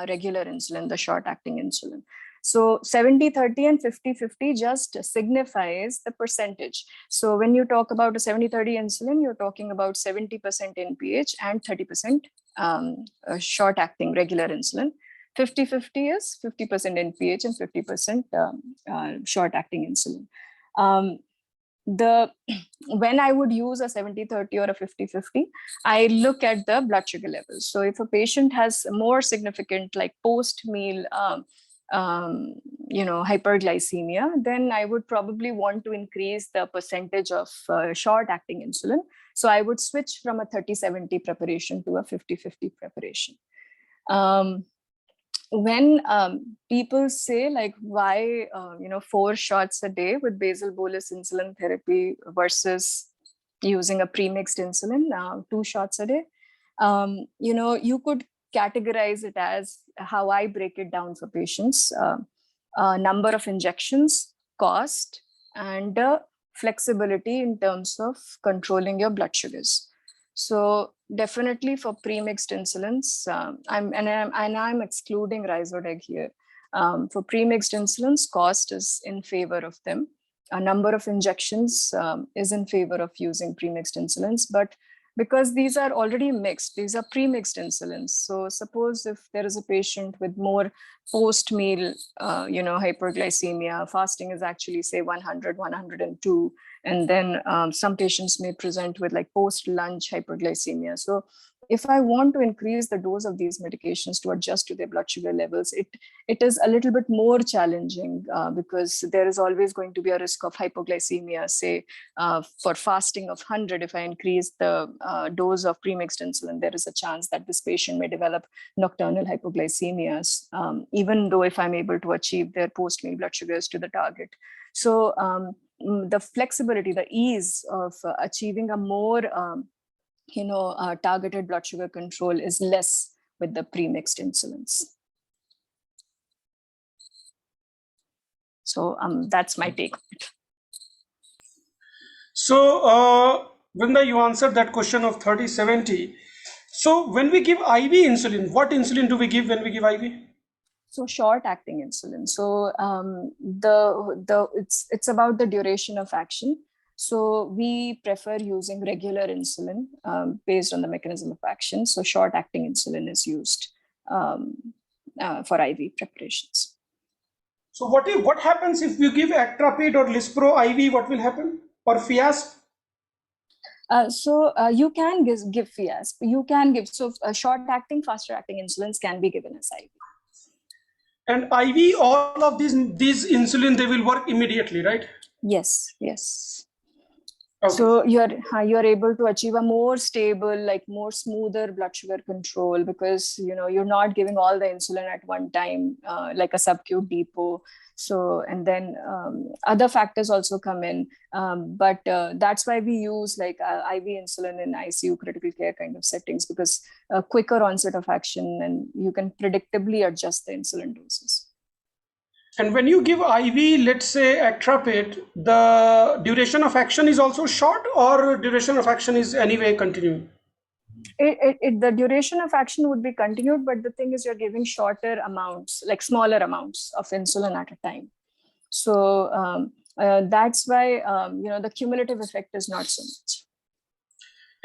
regular insulin, the short-acting insulin. So 70-30 and 50-50 just signifies the percentage. So when you talk about a 70-30 insulin, you're talking about 70% NPH and 30% short-acting regular insulin. 50-50 is 50% NPH and 50% short-acting insulin. When I would use a 70-30 or a 50-50, I look at the blood sugar levels. So if a patient has more significant, like post-meal hyperglycemia, then I would probably want to increase the percentage of short-acting insulin. So I would switch from a 30-70 preparation to a 50-50 preparation. When people say, like, why 4 shots a day with basal bolus insulin therapy versus using a premixed insulin, 2 shots a day, you could categorize it as how I break it down for patients: number of injections, cost, and flexibility in terms of controlling your blood sugars. So definitely for premixed insulins, I'm excluding Rhizodeg here. For premixed insulins, cost is in favor of them. A number of injections is in favor of using premixed insulins, but because these are already mixed, these are pre-mixed insulins. So suppose if there is a patient with more post-meal, hyperglycemia, fasting is actually, say, 100, 102. And then some patients may present with like post-lunch hyperglycemia. So if I want to increase the dose of these medications to adjust to their blood sugar levels, it is a little bit more challenging because there is always going to be a risk of hypoglycemia. Say for fasting of 100, if I increase the dose of premixed insulin, there is a chance that this patient may develop nocturnal hypoglycemias, even though if I'm able to achieve their post-meal blood sugars to the target. So the flexibility, the ease of achieving a more targeted blood sugar control is less with the premixed insulins. So that's my take on it. So Vrinda, you answered that question of 30-70. So when we give IV insulin, what insulin do we give when we give IV? So short-acting insulin. So it's about the duration of action. So we prefer using regular insulin based on the mechanism of action. So short-acting insulin is used for IV preparations. So what happens if you give Actrapid or Lispro IV? What will happen? Or Fiasp? You can give FIASP. You can give, so short-acting, faster-acting insulins can be given as IV. And IV, all of these insulin, they will work immediately, right? Yes, yes. Okay. So you're able to achieve a more stable, like more smoother blood sugar control, because you're not giving all the insulin at one time, like a sub-Q depot. So, and then other factors also come in, but that's why we use like IV insulin in ICU critical care kind of settings, because a quicker onset of action, and you can predictably adjust the insulin doses. And when you give IV, let's say Actrapid, the duration of action is also short, or duration of action is anyway continuing? The duration of action would be continued, but the thing is you're giving shorter amounts, like smaller amounts of insulin at a time. So that's why, the cumulative effect is not so much.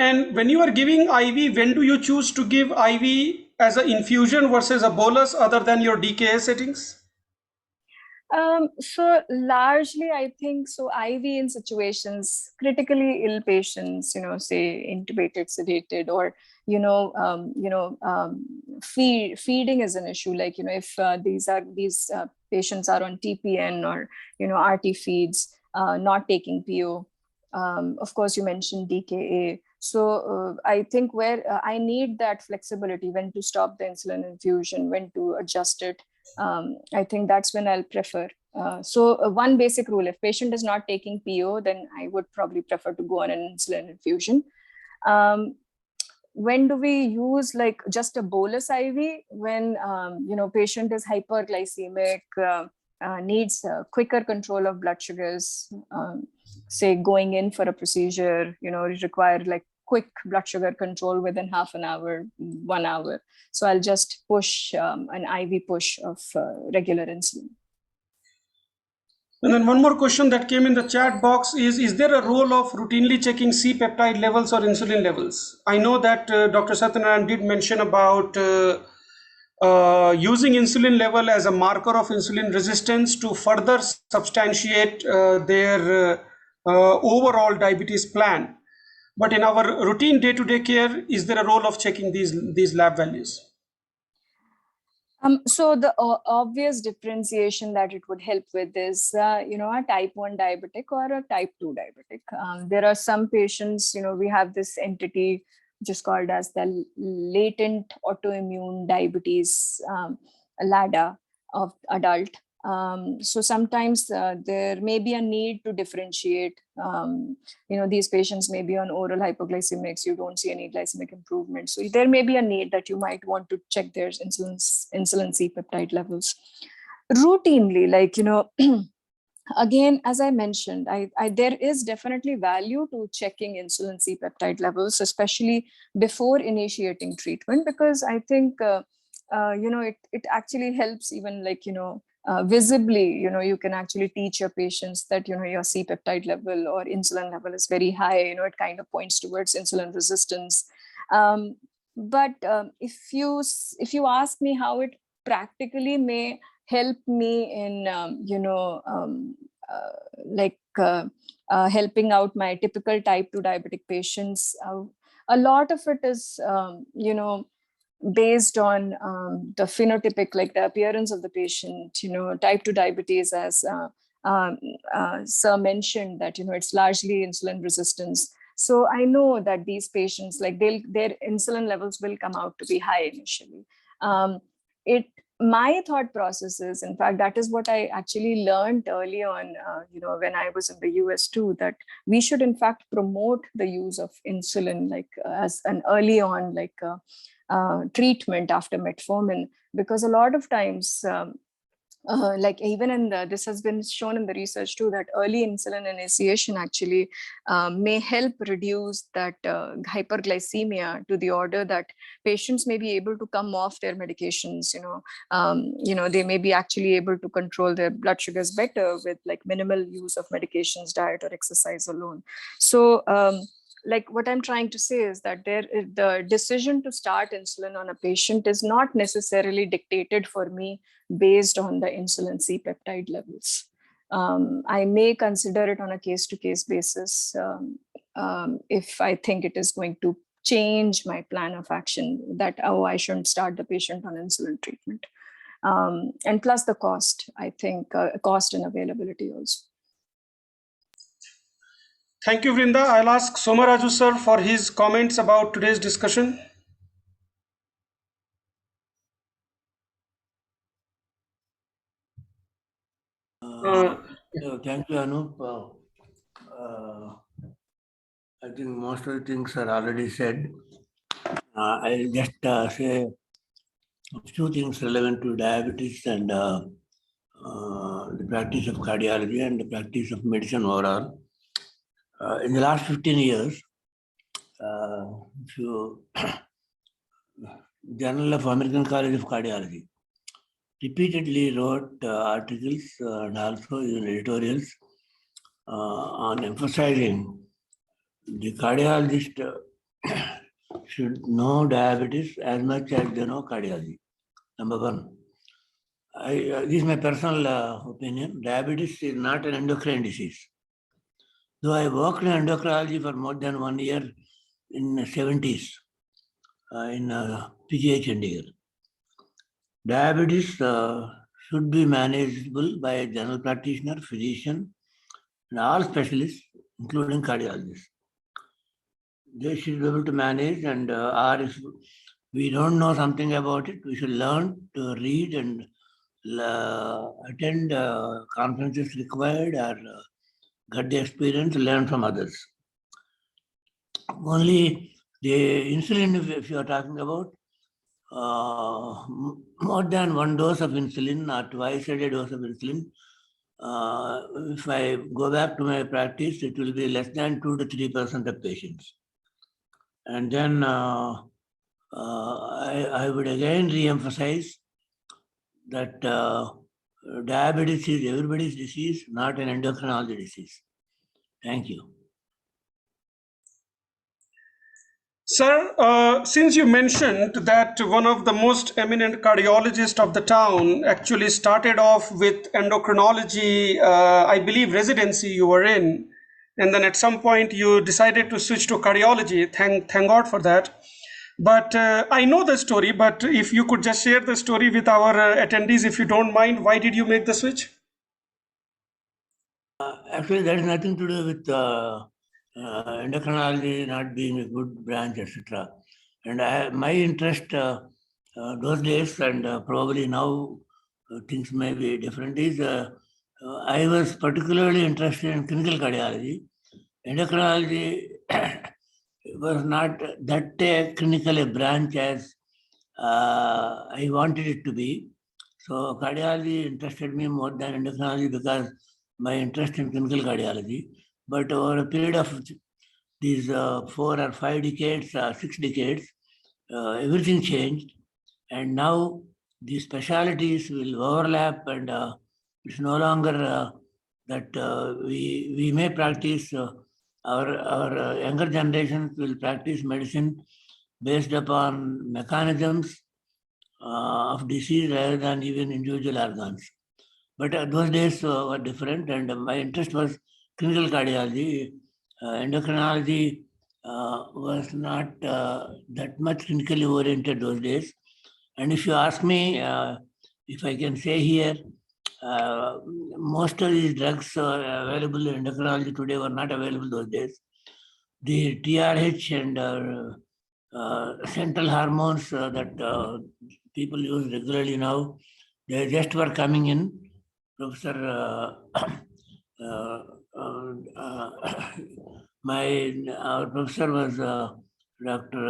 And when you are giving IV, when do you choose to give IV as an infusion versus a bolus other than your DKA settings? So largely, I think so. IV in situations, critically ill patients, say intubated, sedated, or feeding is an issue. Like if these patients are on TPN or RT feeds, not taking PO. Of course, you mentioned DKA. So I think where I need that flexibility, when to stop the insulin infusion, when to adjust it. I think that's when I'll prefer. So one basic rule: if patient is not taking PO, then I would probably prefer to go on an insulin infusion. When do we use like just a bolus IV? When patient is hyperglycemic, needs quicker control of blood sugars, say going in for a procedure, require like quick blood sugar control within half an hour, 1 hour. So I'll just push an IV push of regular insulin. And then one more question that came in the chat box is there a role of routinely checking C-peptide levels or insulin levels? I know that Dr. Satyanarayan did mention about using insulin level as a marker of insulin resistance to further substantiate their overall diabetes plan. But in our routine day-to-day care, is there a role of checking these lab values? So the obvious differentiation that it would help with is, a type 1 diabetic or a type 2 diabetic. There are some patients, we have this entity which is called as the latent autoimmune diabetes, LADA of adult. So sometimes there may be a need to differentiate. These patients may be on oral hypoglycemics. You don't see any glycemic improvement. So there may be a need that you might want to check their insulin C-peptide levels routinely. Like, again, as I mentioned, there is definitely value to checking insulin C-peptide levels, especially before initiating treatment, because I think, it actually helps even like, visibly, you can actually teach your patients that, your C-peptide level or insulin level is very high, it kind of points towards insulin resistance. But if you ask me how it practically may help me in, helping out my typical type 2 diabetic patients, a lot of it is, based on the phenotypic, like the appearance of the patient. Type 2 diabetes, as Sir mentioned, that it's largely insulin resistance. So I know that these patients, like their insulin levels will come out to be high initially. My thought process is, in fact, that is what I actually learned early on, when I was in the US too, that we should in fact promote the use of insulin, like as an early on, like treatment after metformin, because a lot of times, like even in this has been shown in the research too, that early insulin initiation actually may help reduce that hyperglycemia to the order that patients may be able to come off their medications. They may be actually able to control their blood sugars better with like minimal use of medications, diet, or exercise alone. So like what I'm trying to say is that the decision to start insulin on a patient is not necessarily dictated for me based on the insulin C-peptide levels. I may consider it on a case-to-case basis, if I think it is going to change my plan of action, that, oh, I shouldn't start the patient on insulin treatment. And plus the cost, I think, cost and availability also. Thank you, Vrinda. I'll ask Somaraju sir for his comments about today's discussion. Thank you, Anoop. I think most of the things are already said. I'll just say a few things relevant to diabetes and the practice of cardiology and the practice of medicine overall. In the last 15 years, Journal of American College of Cardiology repeatedly wrote articles and also even editorials on emphasizing the cardiologist should know diabetes as much as they know cardiology. Number one. This is my personal opinion. Diabetes is not an endocrine disease. Though I worked in endocrinology for more than 1 year in the 70s in PGH India. Diabetes should be manageable by a general practitioner, physician, and all specialists, including cardiologists. They should be able to manage, and or if we don't know something about it, we should learn to read and attend conferences required or get the experience, learn from others. Only the insulin, if you are talking about, more than one dose of insulin or twice a day dose of insulin, if I go back to my practice, it will be less than 2 to 3% of patients. And then I would again re-emphasize that diabetes is everybody's disease, not an endocrinology disease. Thank you. Sir, since you mentioned that one of the most eminent cardiologists of the town actually started off with endocrinology, I believe residency you were in, and then at some point you decided to switch to cardiology. Thank God for that. But I know the story, but if you could just share the story with our attendees, if you don't mind, why did you make the switch? Actually, that has nothing to do with endocrinology not being a good branch, etc. And my interest those days, and probably now things may be different, is I was particularly interested in clinical cardiology. Endocrinology was not that clinical a branch as I wanted it to be. So cardiology interested me more than endocrinology because my interest in clinical cardiology. But over a period of these 4 or 5 decades, 6 decades, everything changed. And now the specialties will overlap, and it's no longer that we may practice, our younger generations will practice medicine based upon mechanisms of disease rather than even individual organs. But those days were different, and my interest was clinical cardiology. Endocrinology was not that much clinically oriented those days. And if you ask me, if I can say here, most of these drugs available in endocrinology today were not available those days. The TRH and central hormones that people use regularly now, they just were coming in. Professor, our professor was Dr.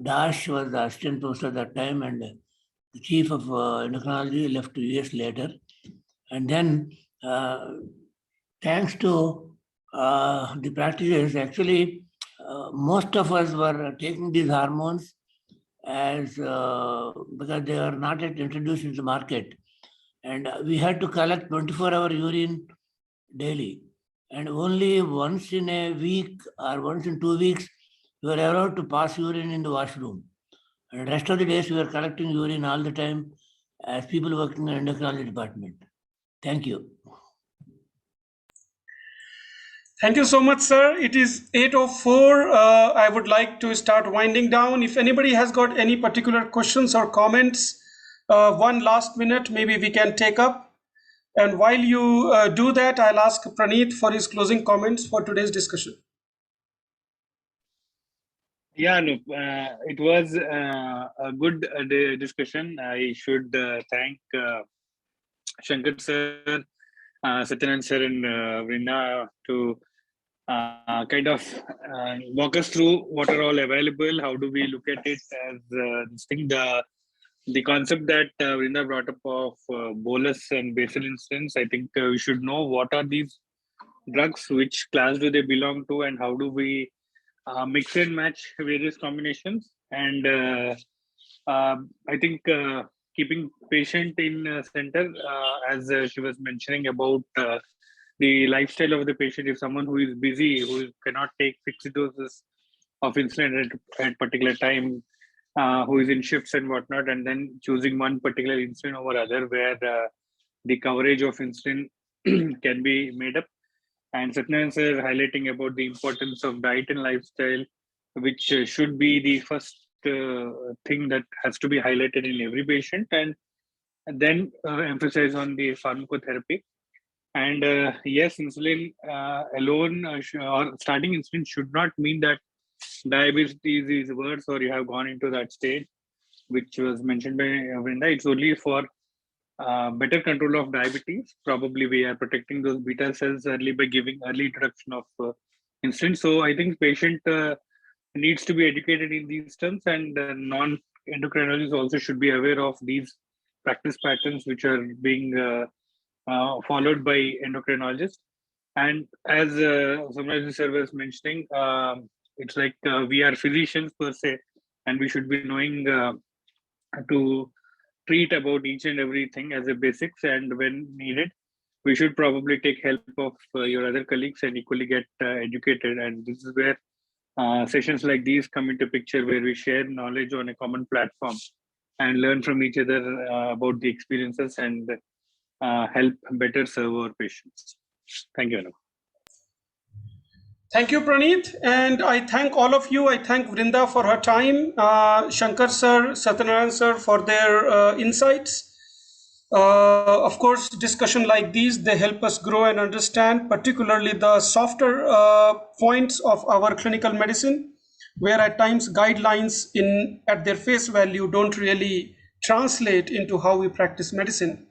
Dash was the assistant professor at that time, and the chief of endocrinology left 2 years later. And then, thanks to the practices, actually, most of us were taking these hormones as because they are not yet introduced into the market. And we had to collect 24-hour urine daily. And only once in a week or once in 2 weeks, we were allowed to pass urine in the washroom. And the rest of the days, we were collecting urine all the time as people working in the endocrinology department. Thank you. Thank you so much, sir. It is 8:04. I would like to start winding down. If anybody has got any particular questions or comments, one last minute, maybe we can take up. And while you do that, I'll ask Praneeth for his closing comments for today's discussion. Yeah, Anoop, it was a good discussion. I should thank Shankar sir, Satyanand sir, and Vrinda to kind of walk us through what are all available. How do we look at it as this thing? The concept that Vrinda brought up of bolus and basal insulins. I think we should know what are these drugs, which class do they belong to, and how do we mix and match various combinations. And I think keeping patient in center, as she was mentioning about the lifestyle of the patient. If someone who is busy, who cannot take fixed doses of insulin at particular time, who is in shifts and whatnot, and then choosing one particular insulin over other, where the coverage of insulin can be made up. And Satyanarayana sir highlighting about the importance of diet and lifestyle, which should be the first thing that has to be highlighted in every patient, and then emphasize on the pharmacotherapy. And yes, insulin alone or starting insulin should not mean that diabetes is worse or you have gone into that stage, which was mentioned by Vrinda. It's only for better control of diabetes. Probably we are protecting those beta cells early by giving early introduction of insulin. So I think patient needs to be educated in these terms, and non-endocrinologists also should be aware of these practice patterns which are being followed by endocrinologists. And as Samraj sir was mentioning, it's like we are physicians per se, and we should be knowing to treat about each and everything as a basics, and when needed we should probably take help of your other colleagues and equally get educated. And this is where sessions like these come into picture, where we share knowledge on a common platform and learn from each other about the experiences and help better serve our patients. Thank you, Anoop. Thank you, Praneeth. And I thank all of you. I thank Vrinda for her time, Shankar sir, Satyanarayana sir for their insights. Of course, discussion like these, they help us grow and understand, particularly the softer points of our clinical medicine, where at times guidelines at their face value don't really translate into how we practice medicine.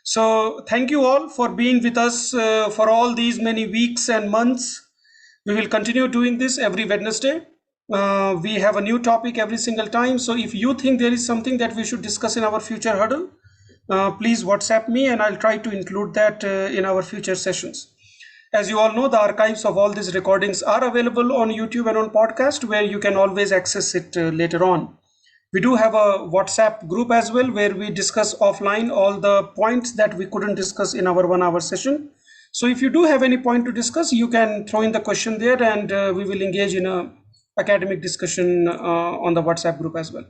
So thank you all for being with us for all these many weeks and months. We will continue doing this every Wednesday. We have a new topic every single time. So if you think there is something that we should discuss in our future huddle, please WhatsApp me and I'll try to include that in our future sessions. As you all know, the archives of all these recordings are available on YouTube and on podcast, where you can always access it later on. We do have a WhatsApp group as well, where we discuss offline all the points that we couldn't discuss in our 1 hour session. So if you do have any point to discuss, you can throw in the question there, and we will engage in a academic discussion on the WhatsApp group as well.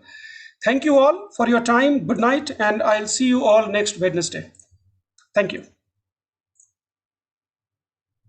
Thank you all for your time. Good night, and I'll see you all next Wednesday. Thank you.